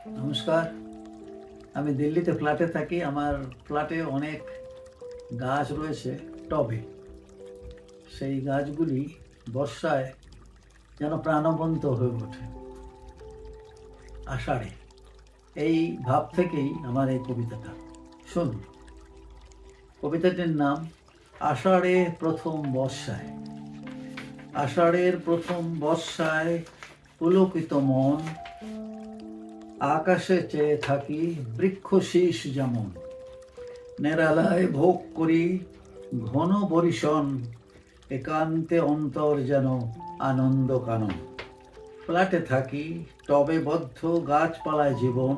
নমস্কার। আমি দিল্লিতে ফ্ল্যাটে থাকি। আমার ফ্ল্যাটে অনেক গাছ রয়েছে টবে। সেই গাছগুলি বর্ষায় যেন প্রাণবন্ত হয়ে ওঠে আষাঢ়ে। এই ভাব থেকেই আমার এই কবিতাটা। শুনুন, কবিতাটির নাম আষাঢ়ে প্রথম বর্ষায়। আষাঢ়ের প্রথম বর্ষায় পুলকিত মন, আকাশে চেয়ে থাকি বৃক্ষ শীষ যেমন। নেরালায় ভোগ করি ঘন বরিশন, একান্তে অন্তর যেন আনন্দ কানন। ফ্ল্যাটে থাকি টবে বদ্ধ গাছপালায় জীবন,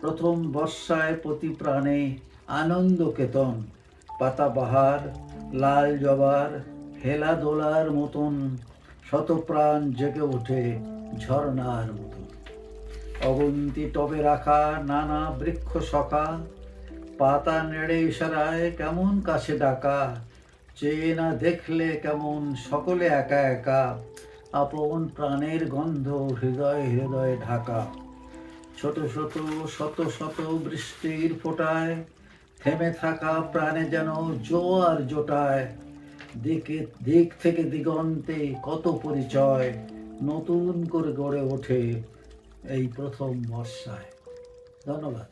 প্রথম বর্ষায় প্রতি প্রাণে আনন্দ কেতন। পাতাবাহার লাল জবার হেলা দোলার মতন, শতপ্রাণ জেগে ওঠে ঝর্ণার মতন। অগুন্তি টবে রাখা নানা বৃক্ষ সখা, পাতা নেড়ে ইশারায় কেমন কাছে ডাকা। চেয়ে না দেখলে কেমন সকলে একা একা, আপন প্রাণের গন্ধ হৃদয়ে হৃদয়ে ঢাকা। ছোট ছোট শত শত বৃষ্টির ফোঁটায় থেমে থাকা প্রাণে যেন জোয়ার জোটায়। দিক থেকে দিগন্তে কত পরিচয়, নতুন করে গড়ে ওঠে এই প্রথম বর্ষায়। ধন্যবাদ।